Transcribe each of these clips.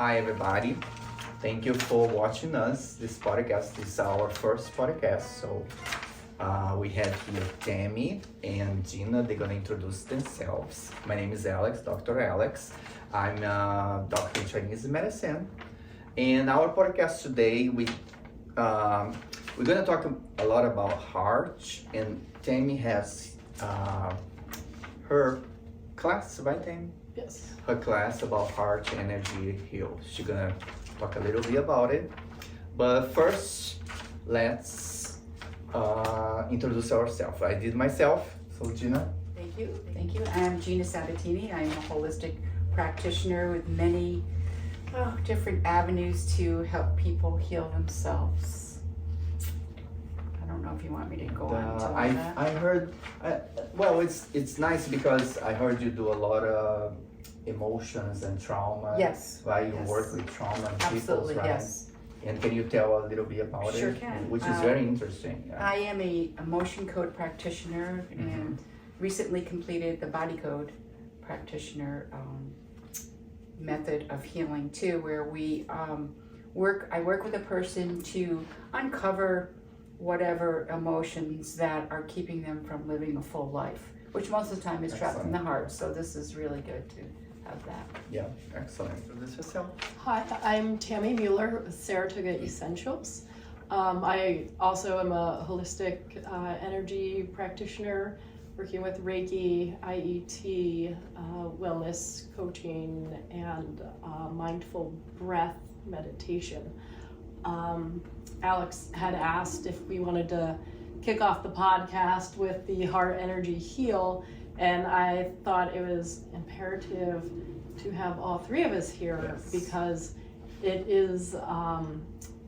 Hi, everybody. Thank you for watching us. This podcast is our first podcast. So we have here Tammy and Gina. They're going to introduce themselves. My name is Alex, Dr. Alex. I'm a doctor in Chinese medicine. And our podcast today, we're going to talk a lot about heart. And Tammy has her class, right, Tammy? Yes. Her class about heart energy heal. She's gonna talk a little bit about it. But first, let's introduce ourselves. I did myself, so Gina. Thank you. Thank you. I'm Gina Sabatini. I'm a holistic practitioner with many different avenues to help people heal themselves. I don't know if you want me to go on to that. I heard. Well, it's nice because I heard you do a lot of emotions and trauma. Yes. Why you Yes. work with trauma and Absolutely, people, right? yes. And can you tell a little bit about Sure it? can. Which is very interesting. Yeah. I am a motion code practitioner and recently completed the body code practitioner method of healing too, where we I work with a person to uncover whatever emotions that are keeping them from living a full life, which most of the time is trapped in the heart. So this is really good to have that. Yeah, excellent. Introduce yourself. Hi, I'm Tammy Mueller with Saratoga Essentials. I also am a holistic energy practitioner working with Reiki, IET, wellness coaching, and mindful breath meditation. Alex had asked if we wanted to kick off the podcast with the Heart Energy Heal, and I thought it was imperative to have all three of us here because it is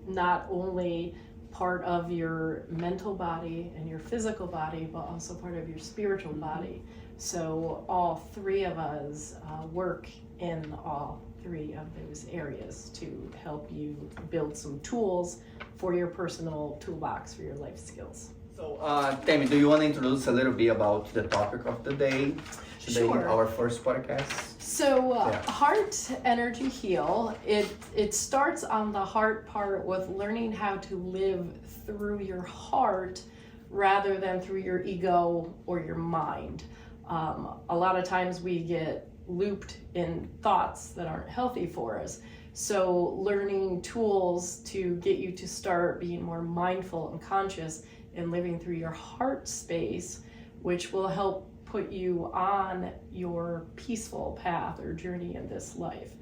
not only part of your mental body and your physical body, but also part of your spiritual body. So all three of us work in all three of those areas to help you build some tools for your personal toolbox for your life skills. So, Tammy, do you want to introduce a little bit about the topic of the day? Today, Sure. our first podcast. So, Heart Energy Heal, it starts on the heart part with learning how to live through your heart rather than through your ego or your mind. A lot of times we get looped in thoughts that aren't healthy for us. So learning tools to get you to start being more mindful and conscious and living through your heart space, which will help put you on your peaceful path or journey in this life.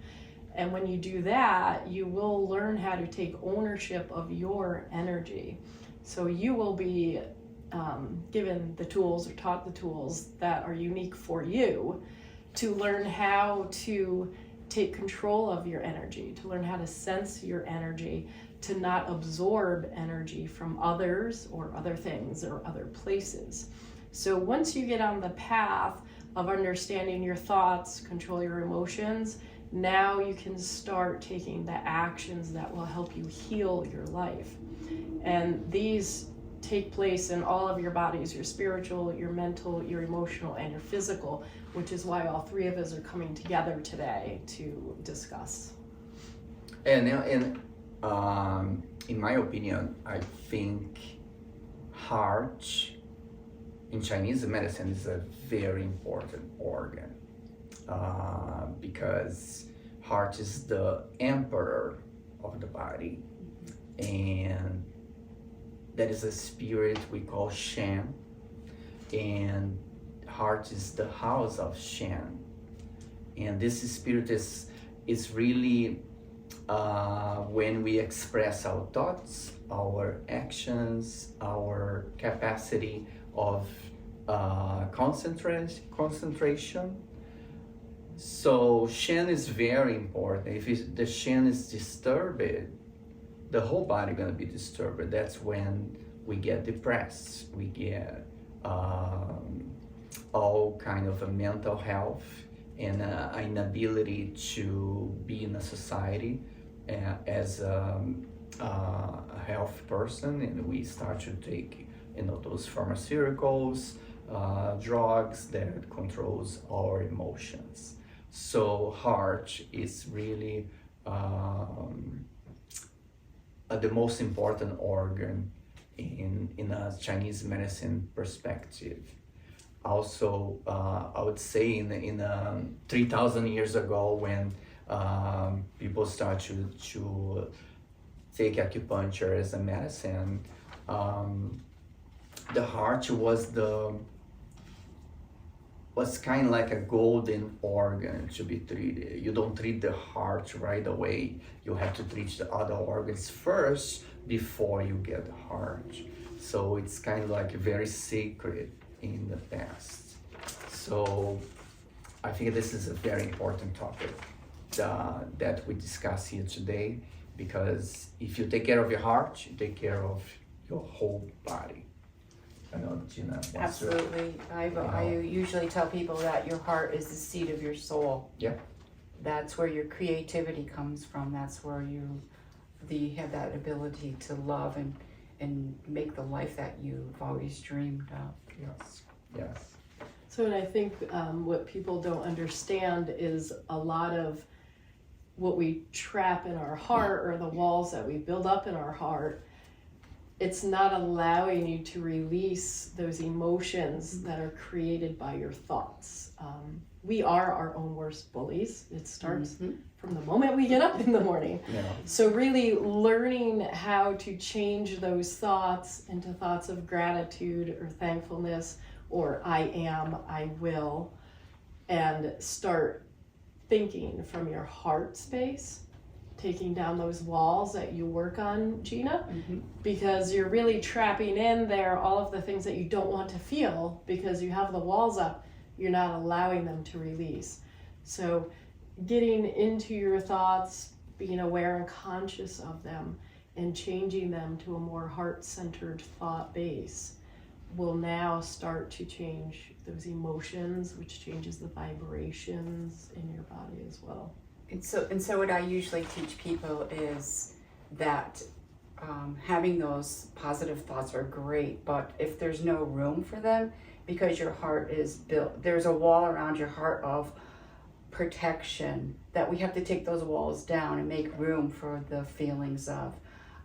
And when you do that, you will learn how to take ownership of your energy. So you will be given the tools or taught the tools that are unique for you to learn how to take control of your energy, to learn how to sense your energy, to not absorb energy from others or other things or other places. So once you get on the path of understanding your thoughts, control your emotions, now you can start taking the actions that will help you heal your life. And these take place in all of your bodies, your spiritual, your mental, your emotional, and your physical, which is why all three of us are coming together today to discuss. And in my opinion, I think heart in Chinese medicine is a very important organ because heart is the emperor of the body, and that is a spirit we call Shen, and heart is the house of Shen. And this spirit is really when we express our thoughts, our actions, our capacity of concentration. So Shen is very important. If the Shen is disturbed, the whole body gonna be disturbed. That's when we get depressed. We get all kind of a mental health and inability to be in a society as a health person, and we start to take those pharmaceuticals, drugs that controls our emotions. So heart is really the most important organ in a Chinese medicine perspective. Also, I would say in 3,000 years ago, when people started to take acupuncture as a medicine, the heart was kind of like a golden organ to be treated. You don't treat the heart right away. You have to treat the other organs first before you get the heart. So it's kind of like very sacred in the past. So I think this is a very important topic that we discuss here today, because if you take care of your heart, you take care of your whole body. I know Gina wants to. Absolutely. I usually tell people that your heart is the seat of your soul. Yeah. That's where your creativity comes from. That's where you have that ability to love and make the life that you've always dreamed of. Yes. Yes. So, and I think what people don't understand is a lot of what we trap in our heart, or the walls that we build up in our heart, it's not allowing you to release those emotions that are created by your thoughts. We are our own worst bullies. It starts from the moment we get up in the morning. Yeah. So really learning how to change those thoughts into thoughts of gratitude or thankfulness, or I am, I will, and start thinking from your heart space, taking down those walls that you work on, Gina, because you're really trapping in there all of the things that you don't want to feel because you have the walls up. You're not allowing them to release. So getting into your thoughts, being aware and conscious of them, and changing them to a more heart-centered thought base will now start to change those emotions, which changes the vibrations in your body as well. And so what I usually teach people is that having those positive thoughts are great, but if there's no room for them, because your heart is built, there's a wall around your heart of protection, that we have to take those walls down and make room for the feelings of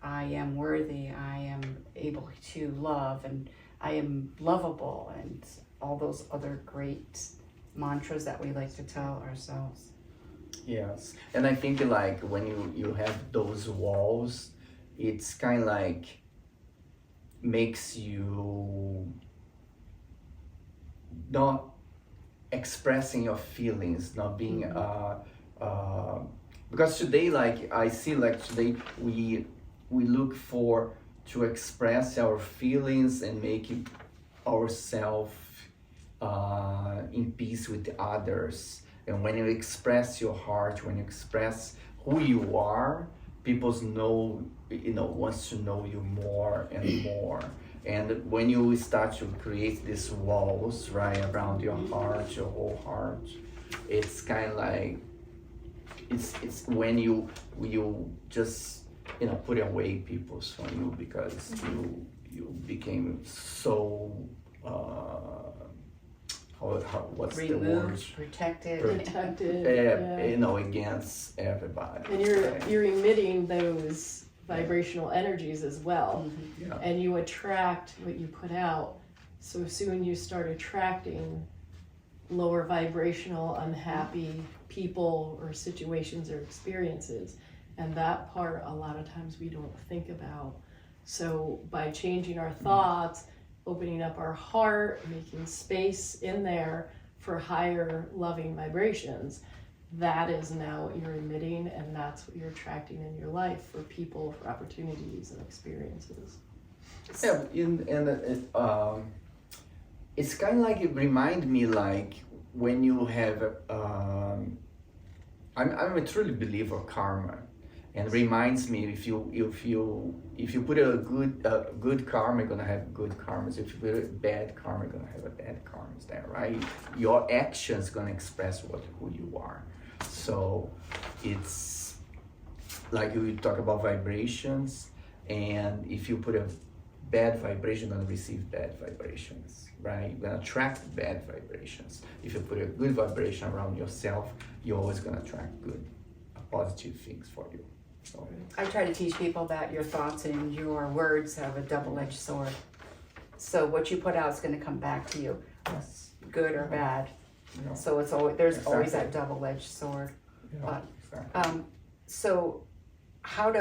I am worthy, I am able to love, and I am lovable, and all those other great mantras that we like to tell ourselves. Yes, and I think like when you have those walls, it's kind of like makes you not expressing your feelings, not being because today, like I see, like today we look for to express our feelings and make ourselves in peace with the others. And when you express your heart, when you express who you are, people wants to know you more and more. And when you start to create these walls, right, around your heart, your whole heart, it's kind of like, it's when you just, put away people from you because you became so, what's the word? Removed, protected. Against everybody. And you're emitting those vibrational energies as well. Yeah. And you attract what you put out. So soon you start attracting lower vibrational, unhappy people or situations or experiences. And that part, a lot of times we don't think about. So by changing our thoughts, opening up our heart, making space in there for higher loving vibrations, that is now what you're emitting, and that's what you're attracting in your life for people, for opportunities and experiences. Yeah, it's kind of like, it reminds me like when you have, I'm a truly believer of karma, and reminds me if you put a good karma, you're gonna have good karmas. If you put a bad karma, you're gonna have a bad karmas there, right? Your actions gonna express who you are. So it's like we talk about vibrations, and if you put a bad vibration, you're gonna receive bad vibrations, right? You're gonna attract bad vibrations. If you put a good vibration around yourself, you're always gonna attract good positive things for you. So I try to teach people that your thoughts and your words have a double-edged sword. So what you put out is going to come back to you, yes, good or bad. you know, So it's always there's always that Exactly. double-edged sword. you know, But, exactly. So how do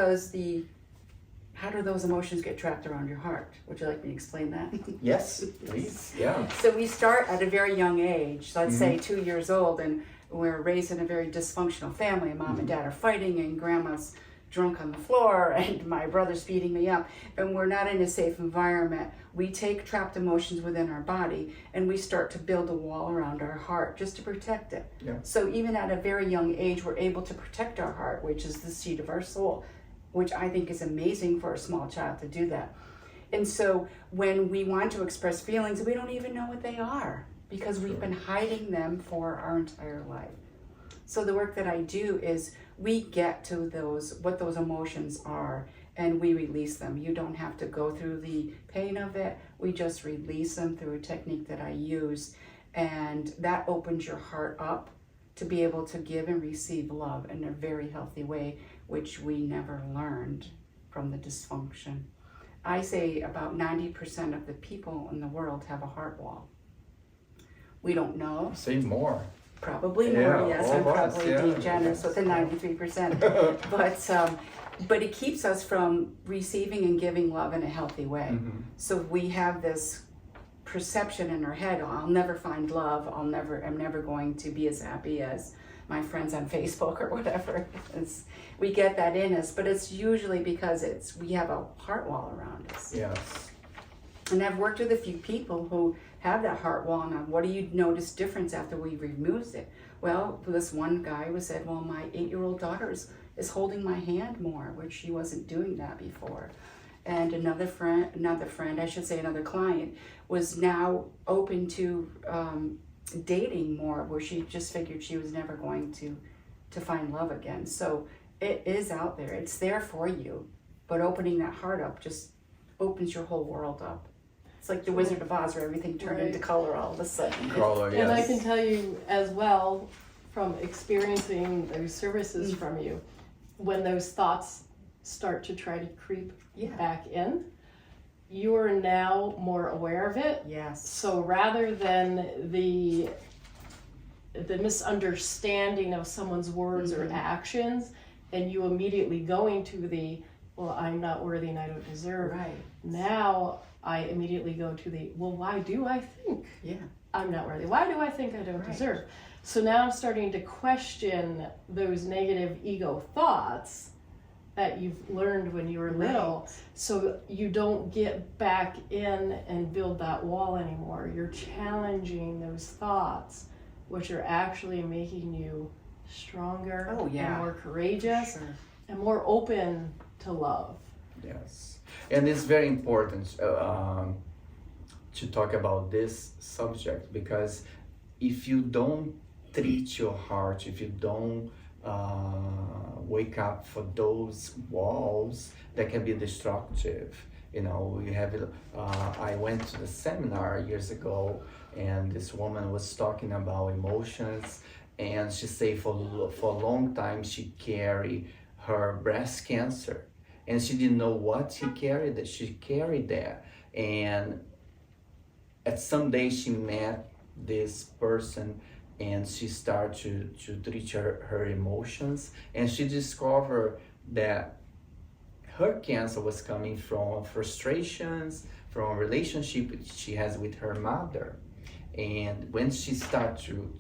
those emotions get trapped around your heart? Would you like me to explain that? Yes, please, yeah. So we start at a very young age, let's say Mm-hmm. 2 years old, and we're raised in a very dysfunctional family. Mom Mm-hmm. and dad are fighting, and grandma's drunk on the floor, and my brother's beating me up, and we're not in a safe environment. We take trapped emotions within our body, and we start to build a wall around our heart just to protect it. Yeah. So even at a very young age, we're able to protect our heart, which is the seat of our soul, which I think is amazing for a small child to do that. And so when we want to express feelings, we don't even know what they are because we've been hiding them for our entire life. So the work that I do is we get to what those emotions are, and we release them. You don't have to go through the pain of it. We just release them through a technique that I use, and that opens your heart up to be able to give and receive love in a very healthy way, which we never learned from the dysfunction. I say about 90% of the people in the world have a heart wall. We don't know. Say more. Probably Yeah, more, yes. all I'm of us, probably yeah, being generous with the yes. 93%. But it keeps us from receiving and giving love in a healthy way. Mhm. So we have this perception in our head, I'll never find love, I'm never going to be as happy as my friends on Facebook or whatever. We get that in us, but it's usually because we have a heart wall around us. Yes. And I've worked with a few people who have that heart wall, and what do you notice difference after we removed it? Well, this one guy said, well, my 8-year-old daughter is holding my hand more, which she wasn't doing that before. And another client was now open to dating more, where she just figured she was never going to find love again. So it is out there, it's there for you, but opening that heart up just opens your whole world up. It's like the Wizard of Oz, where everything turned into color all of a sudden. Color, And I yes. can tell you as well, from experiencing those services from you, when those thoughts start to try to creep back in, you are now more aware of it. Yes. So rather than the misunderstanding of someone's words or actions, and you immediately going to well, I'm not worthy and I don't deserve. Right. Now I immediately go to well, why do I think I'm not worthy? Why do I think I don't deserve? So now I'm starting to question those negative ego thoughts that you've learned when you were little, so you don't get back in and build that wall anymore. You're challenging those thoughts, which are actually making you stronger and more courageous and more open to love. Yes, and it's very important to talk about this subject, because if you don't treat your heart, if you don't wake up for those walls, that can be destructive. You know, we have. I went to the seminar years ago, and this woman was talking about emotions, and she said for a long time she carried her breast cancer, and she didn't know what she carried. That she carried that, and at some day she met this person, and she started to treat her emotions, and she discovered that her cancer was coming from frustrations, from a relationship she has with her mother. And when she started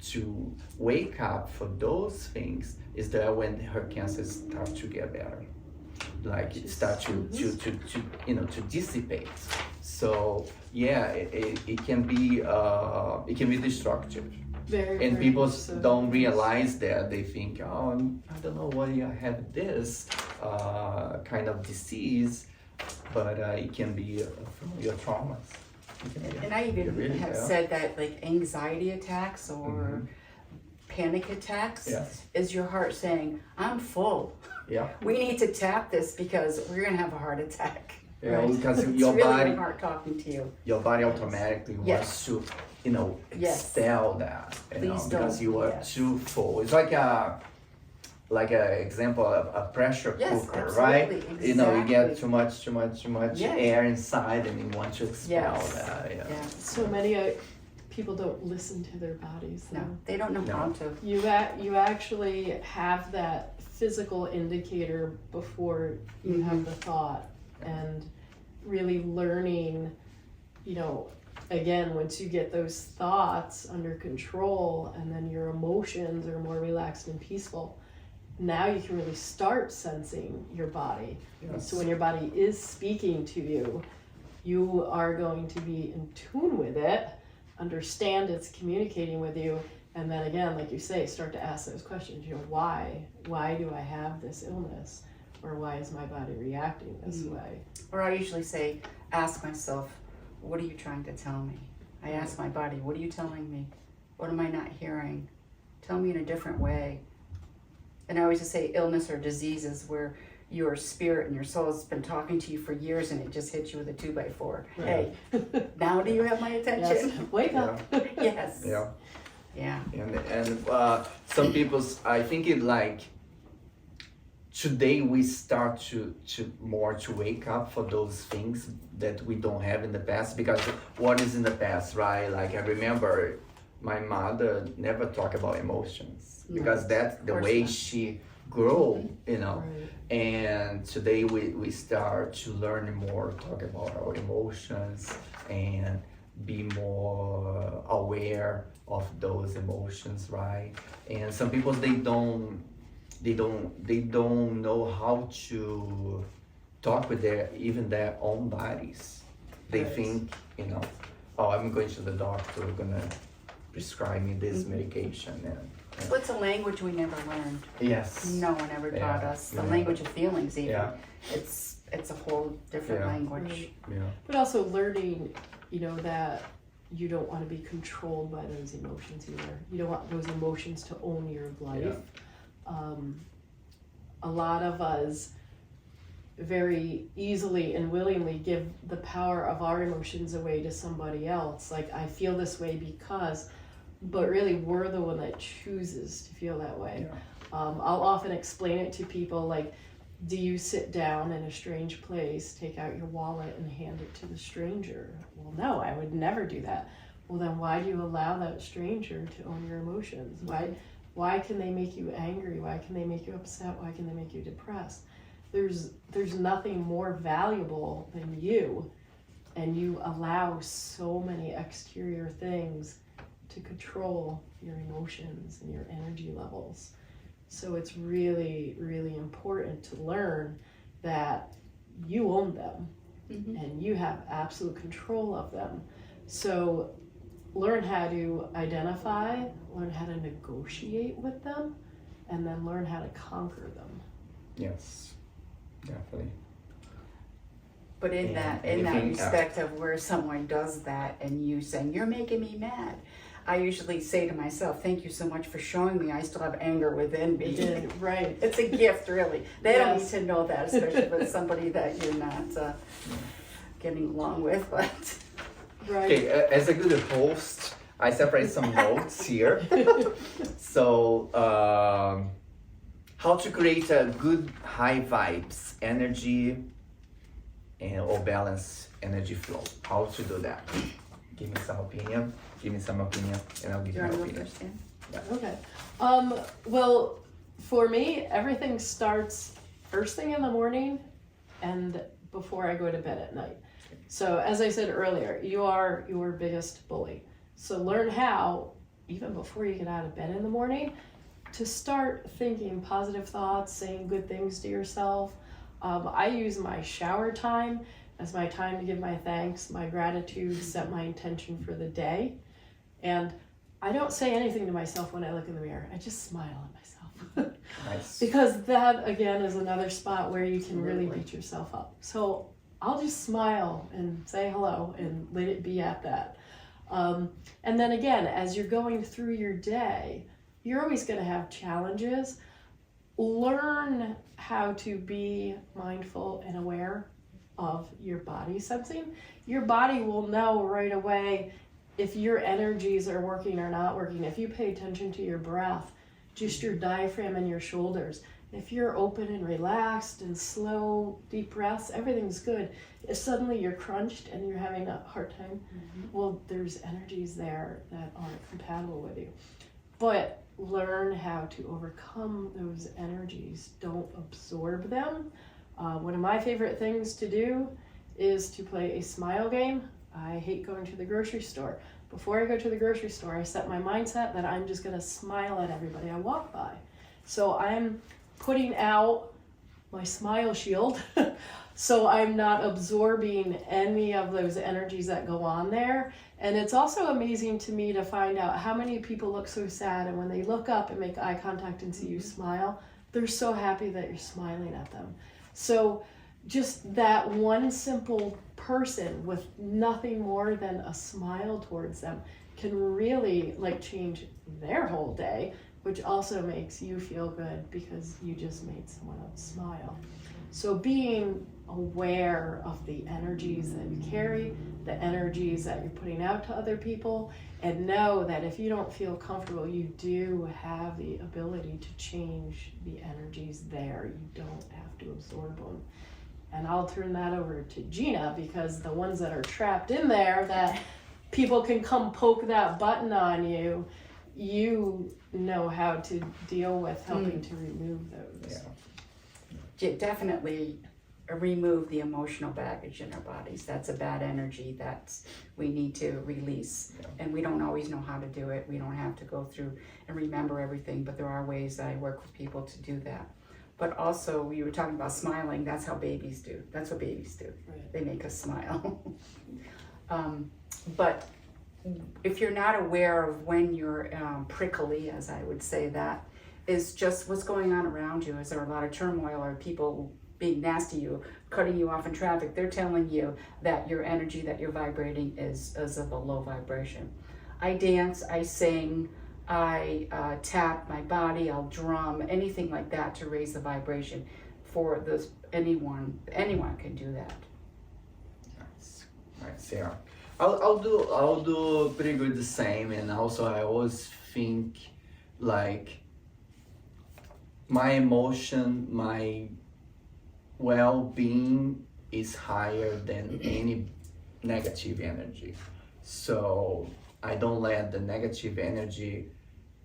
to wake up for those things, is that when her cancer starts to get better, like it starts to dissipate. So yeah, it can be destructive. Very, And very people much so. don't realize that. They think, oh, I don't know why I have this kind of disease, but it can be from your traumas. And I even really, have yeah. said that, like, anxiety attacks or panic attacks is your heart saying, I'm full. Yeah. We need to tap this because we're going to have a heart attack. Yeah, Right? because It's your really body, your heart talking to you. your body automatically wants to, Yes. expel that, Please because don't. you are Yes. too full. It's like like an example of a pressure Yes, cooker, absolutely, right? You know, you get exactly. too much Yes. air inside, and you want to expel Yes. that. Yeah. Yeah. So many people don't listen to their bodies. No, though. they don't know No. how to. You actually have that physical indicator before you have the thought, and really learning, you know, again, once you get those thoughts under control and then your emotions are more relaxed and peaceful, now you can really start sensing your body. Yes. So when your body is speaking to you, you are going to be in tune with it, understand it's communicating with you, and then again, like you say, start to ask those questions. You know, why do I have this illness, or why is my body reacting this way? Or I usually say, ask myself, what are you trying to tell me? I ask my body, what are you telling me? What am I not hearing? Tell me in a different way. And I always just say illness or diseases where your spirit and your soul has been talking to you for years and it just hits you with a 2x4. Right. Hey, now do you have my Yes. attention? Wake up. Yes. Yeah. Yeah. And some people's, I think it like today we start to wake up for those things that we don't have in the past, because what is in the past, right? Like I remember my mother never talked about emotions, because that's the course way not. she grew, you know. Right. And today we start to learn more, talk about our emotions and be more aware of those emotions, right? And some people they don't know how to talk with their own bodies. They Right. think, you know, oh, I'm going to the doctor, gonna prescribe me this medication, and What's a language we never learned? yes, No one ever taught Yeah, us. The yeah. language of feelings even. yeah, It's a whole different Yeah. language. yeah, But also learning, you know, that you don't want to be controlled by those emotions either. You don't want those emotions to own your life. A lot of us very easily and willingly give the power of our emotions away to somebody else. Like, I feel this way because, but really we're the one that chooses to feel that way. yeah. I'll often explain it to people like, do you sit down in a strange place, take out your wallet and hand it to the stranger? Well, no, I would never do that. Well, then why do you allow that stranger to own your emotions? Why can they make you angry? Why can they make you upset? Why can they make you depressed? There's nothing more valuable than you, and you allow so many exterior things to control your emotions and your energy levels. So it's really, really important to learn that you own them and you have absolute control of them. So learn how to identify, learn how to negotiate with them, and then learn how to conquer them. Yes, definitely. But in Yeah, that anything, respect of where someone does that and you saying, you're making me mad, I usually say to myself, thank you so much for showing me I still have anger within me. Right. It's a gift, really. They don't need Yes. to know that, especially with somebody that you're not getting along with. But Right. Okay, as a good host, I separate some notes here. So, how to create a good high vibes energy or balance energy flow. How to do that? Give me some opinion, and I'll give you you my want to go opinion. first, Dan? Okay. Well, for me, everything starts first thing in the morning and before I go to bed at night. So as I said earlier, you are your biggest bully. So learn how, even before you get out of bed in the morning, to start thinking positive thoughts, saying good things to yourself. I use my shower time as my time to give my thanks, my gratitude, set my intention for the day. And I don't say anything to myself when I look in the mirror. I just smile at myself. Nice. Because that, again, is another spot where you can really beat yourself up. So I'll just smile and say hello and let it be at that. And then again, as you're going through your day, you're always going to have challenges. Learn how to be mindful and aware of your body sensing. Your body will know right away if your energies are working or not working. If you pay attention to your breath, just your diaphragm and your shoulders. If you're open and relaxed and slow, deep breaths, everything's good. If suddenly you're crunched and you're having a hard time, well, there's energies there that aren't compatible with you. But learn how to overcome those energies. Don't absorb them. One of my favorite things to do is to play a smile game. I hate going to the grocery store. Before I go to the grocery store, I set my mindset that I'm just going to smile at everybody I walk by. So I'm putting out my smile shield so I'm not absorbing any of those energies that go on there. And it's also amazing to me to find out how many people look so sad, and when they look up and make eye contact and see you smile, they're so happy that you're smiling at them. So just that one simple person with nothing more than a smile towards them can really like change their whole day, which also makes you feel good because you just made someone else smile. So being aware of the energies that you carry, the energies that you're putting out to other people, and know that if you don't feel comfortable, you do have the ability to change the energies there. You don't have to absorb them. And I'll turn that over to Gina, because the ones that are trapped in there that people can come poke that button on you, you know how to deal with helping to remove those. Definitely remove the emotional baggage in our bodies. That's a bad energy that we need to release. And we don't always know how to do it. We don't have to go through and remember everything, but there are ways that I work with people to do that. But also, we were talking about smiling. That's how babies do. That's what babies do. Right. They make us smile. But if you're not aware of when you're prickly, as I would say, that is just what's going on around you. Is there a lot of turmoil, or people being nasty to you, cutting you off in traffic? They're telling you that your energy, that you're vibrating is of a low vibration. I dance, I sing, I tap my body, I'll drum, anything like that to raise the vibration for this. Anyone can do that. Nice, yeah. I'll do pretty good the same, and also I always think like my emotion, my well-being is higher than any negative energy. So I don't let the negative energy,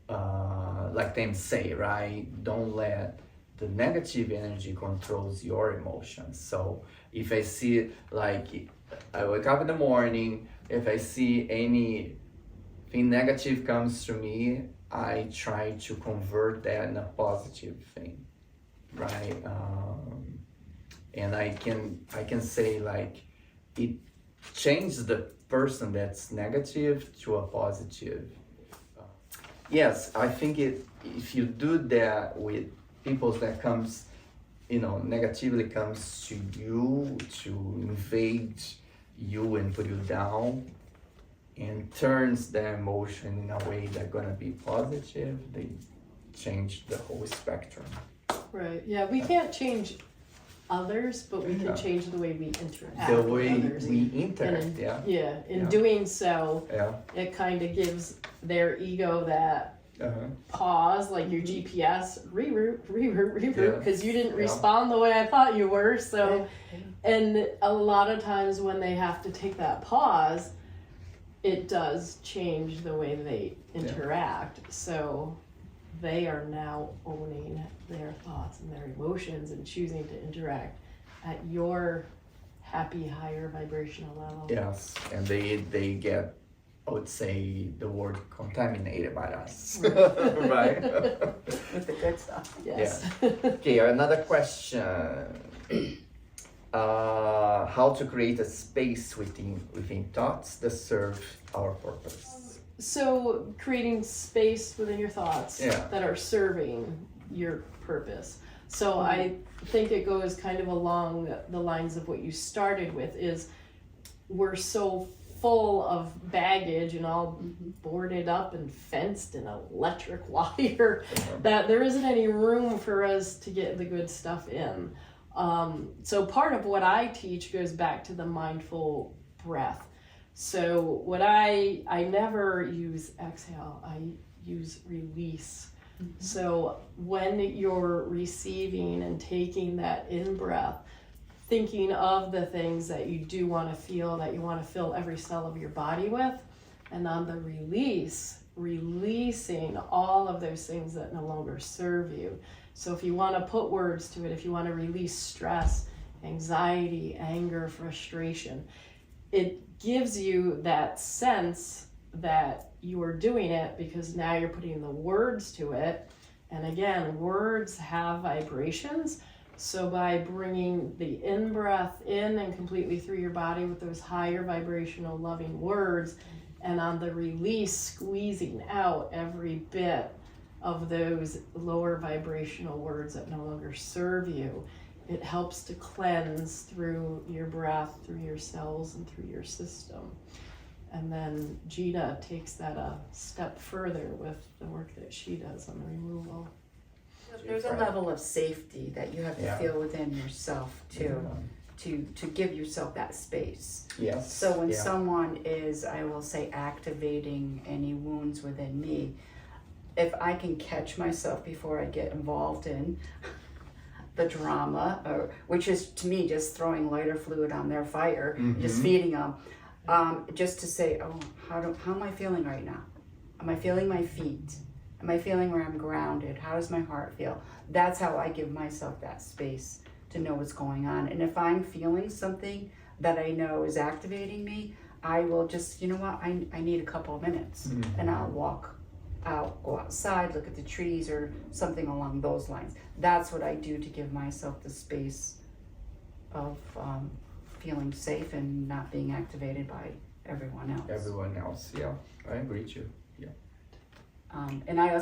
like them say, right? Don't let the negative energy controls your emotions. So if I see, like, I wake up in the morning, if I see anything negative comes to me, I try to convert that in a positive thing, right? And I can say like it changes the person that's negative to a positive. Yes, I think if you do that with people that comes, negatively comes to you to invade you and put you down, and turns the emotion in a way that's gonna be positive, they change the whole spectrum. Right. Yeah, we can't change others, but we can change the way we interact The with way others. we interact, In doing so, yeah. it kind of gives their ego that Uh-huh. pause, like your GPS, reroute, Yeah. because you didn't Yeah. respond the way I thought you were. So, and a lot of times when they have to take that pause, it does change the way they interact. So they are now owning their thoughts and their emotions and choosing to interact at your happy, higher vibrational level. Yes, and they get, I would say, the word contaminated by us, right? With the good stuff. Yes. Okay, another question. How to create a space within thoughts that serve our purpose. So creating space within your thoughts that are serving your purpose. So I think it goes kind of along the lines of what you started with, is we're so full of baggage and all boarded up and fenced and electric wire that there isn't any room for us to get the good stuff in. So part of what I teach goes back to the mindful breath. So what I never use exhale, I use release. So when you're receiving and taking that in breath, thinking of the things that you do want to feel, that you want to fill every cell of your body with, and on the release, releasing all of those things that no longer serve you. So if you want to put words to it, if you want to release stress, anxiety, anger, frustration, it gives you that sense that you are doing it because now you're putting the words to it. And again, words have vibrations. So by bringing the in-breath in and completely through your body with those higher vibrational loving words, and on the release, squeezing out every bit of those lower vibrational words that no longer serve you, it helps to cleanse through your breath, through your cells, and through your system. And then Gina takes that a step further with the work that she does on the removal. There's a level of safety that you have to Yeah. feel within yourself too, to give yourself that space. Yes. So when yeah. someone is, I will say, activating any wounds within me, if I can catch myself before I get involved in the drama, which is to me just throwing lighter fluid on their fire, just feeding them, just to say, oh, how am I feeling right now? Am I feeling my feet? Am I feeling where I'm grounded? How does my heart feel? That's how I give myself that space to know what's going on. And if I'm feeling something that I know is activating me, I will just, you know what, I need a couple of minutes, and I'll walk out, go outside, look at the trees or something along those lines. That's what I do to give myself the space of feeling safe and not being activated by everyone else. Everyone else, yeah, I agree with you. Yeah. And I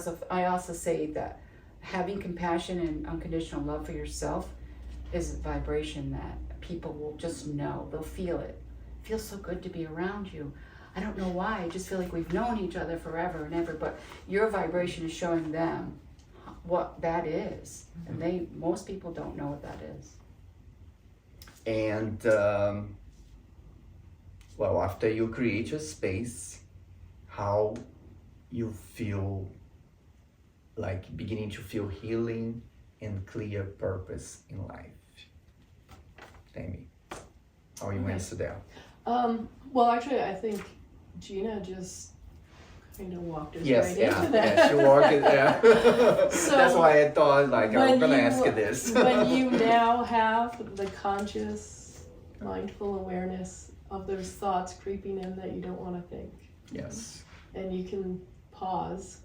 also say that having compassion and unconditional love for yourself is a vibration that people will just know. They'll feel it. It feels so good to be around you. I don't know why. I just feel like we've known each other forever and ever. But your vibration is showing them what that is, and most people don't know what that is. And well, after you create your space, how you feel like beginning to feel healing and clear purpose in life. Amy, how you answer that? Well, actually, I think Gina just kind of walked us Yes, right yeah, into that. yeah, she walked it there. So that's why I thought like I'm when gonna you- ask you this. When you now have the conscious, mindful awareness of those thoughts creeping in that you don't want to think, Yes. and you can pause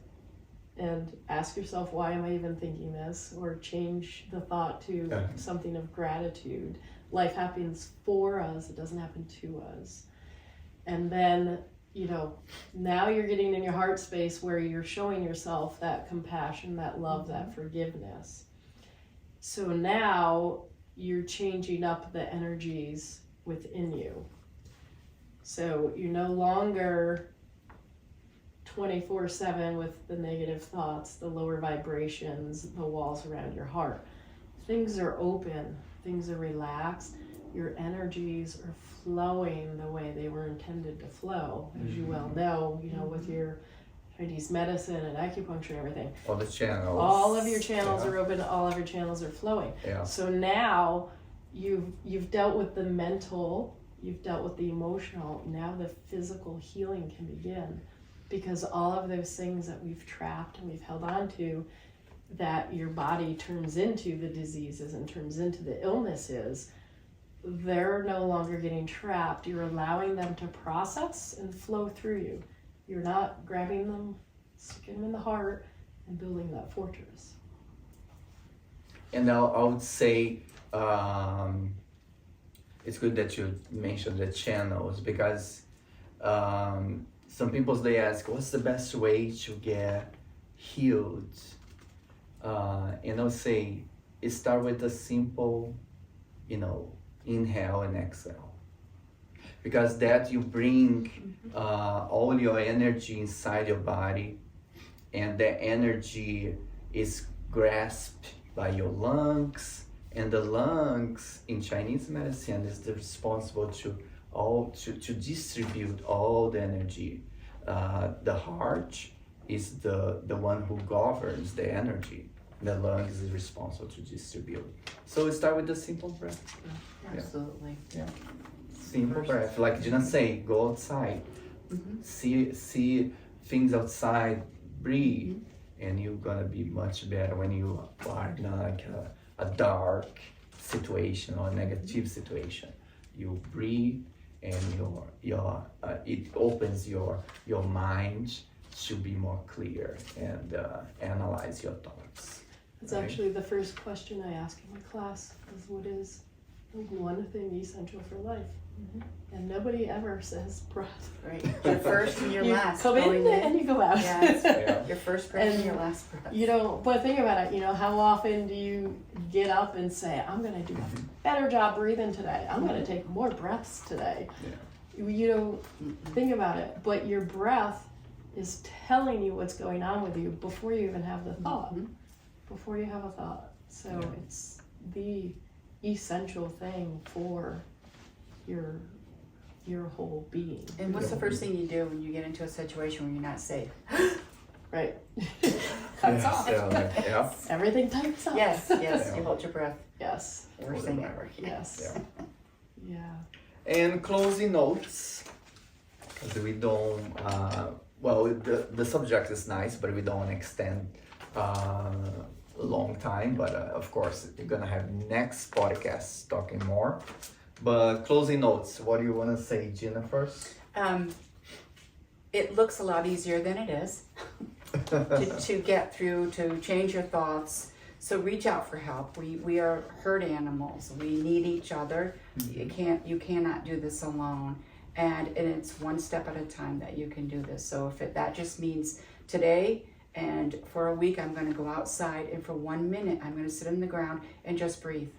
and ask yourself, why am I even thinking this? Or change the thought to something of gratitude. Life happens for us, it doesn't happen to us. And then, now you're getting in your heart space where you're showing yourself that compassion, that love, that forgiveness. So now you're changing up the energies within you. So you're no longer 24/7 with the negative thoughts, the lower vibrations, the walls around your heart. Things are open, things are relaxed, your energies are flowing the way they were intended to flow, as you well know, with your Chinese medicine and acupuncture and everything. All the channels. All of your channels are open, all of your channels are flowing. Yeah. So now you've dealt with the mental, you've dealt with the emotional, now the physical healing can begin. Because all of those things that we've trapped and we've held on to, that your body turns into the diseases and turns into the illnesses, they're no longer getting trapped. You're allowing them to process and flow through you. You're not grabbing them, sticking them in the heart, and building that fortress. And I would say it's good that you mentioned the channels because some people, they ask, what's the best way to get healed? And I'll say, start with a simple, inhale and exhale. Because that you bring all your energy inside your body, and that energy is grasped by your lungs, and the lungs in Chinese medicine is responsible to distribute all the energy. The heart is the one who governs the energy. The lungs is responsible to distribute. So we start with the simple breath. Absolutely. Simple breath. Like Gina say, go outside. See things outside, breathe, and you're gonna be much better when you are in like a dark situation or negative situation. You breathe, and your it opens your mind to be more clear and analyze your thoughts. It's Right. actually the first question I ask in my class is what is one thing essential for life? And nobody ever says breath. Right. Your first and your You last. come in going and you go out. Yes. Yeah. Your first breath and And your last breath. You know, but think about it, you know, how often do you get up and say, I'm gonna do a better job breathing today. I'm gonna take more breaths today. You know, think about it, but your breath is telling you what's going on with you before you even have the thought. Before you have a thought. So it's the essential thing for your whole being. And what's the first thing you do when you get into a situation where you're not safe? Right. Cuts off. So, yeah. Everything types up. Yes, yes. You hold your breath. Yes. Worst thing ever. Yes. Yeah. And closing notes, because we don't, well, the subject is nice, but we don't extend a long time. But of course, we're gonna have next podcast talking more. But closing notes, what do you want to say, Gina, first? It looks a lot easier than it is to get through, to change your thoughts. So reach out for help. We are herd animals. We need each other. You cannot do this alone. And it's one step at a time that you can do this. So if that just means today and for a week I'm going to go outside and for 1 minute I'm going to sit on the ground and just breathe.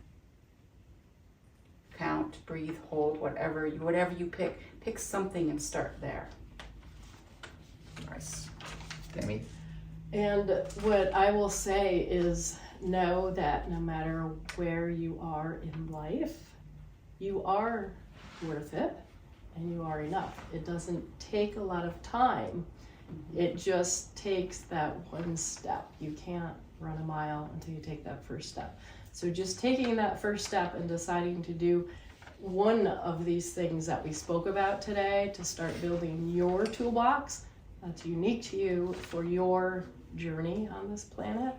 Count, breathe, hold, whatever you pick something and start there. Nice. Tammy? And what I will say is know that no matter where you are in life, you are worth it and you are enough. It doesn't take a lot of time. It just takes that one step. You can't run a mile until you take that first step. So just taking that first step and deciding to do one of these things that we spoke about today to start building your toolbox that's unique to you for your journey on this planet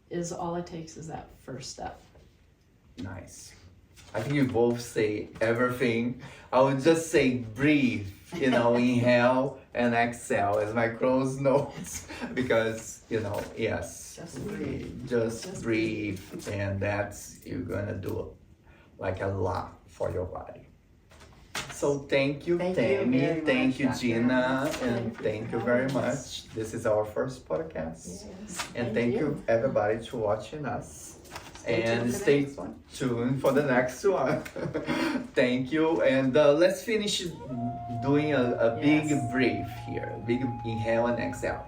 is all it takes is that first step. Nice. I think you both say everything. I would just say breathe, inhale and exhale as my close notes because, yes. Just breathe. Just breathe, and that's you're gonna do like a lot for your body. So thank you, Thank you Tammy. very Thank much, you, Dr. Gina, Thank and you for thank you having very us. much. This is our first podcast, Yes. and thank you everybody to watching us. Stay tuned And for the stay next one. tuned for the next one. Thank you, and let's finish doing a big Yes. breathe here. Big inhale and exhale.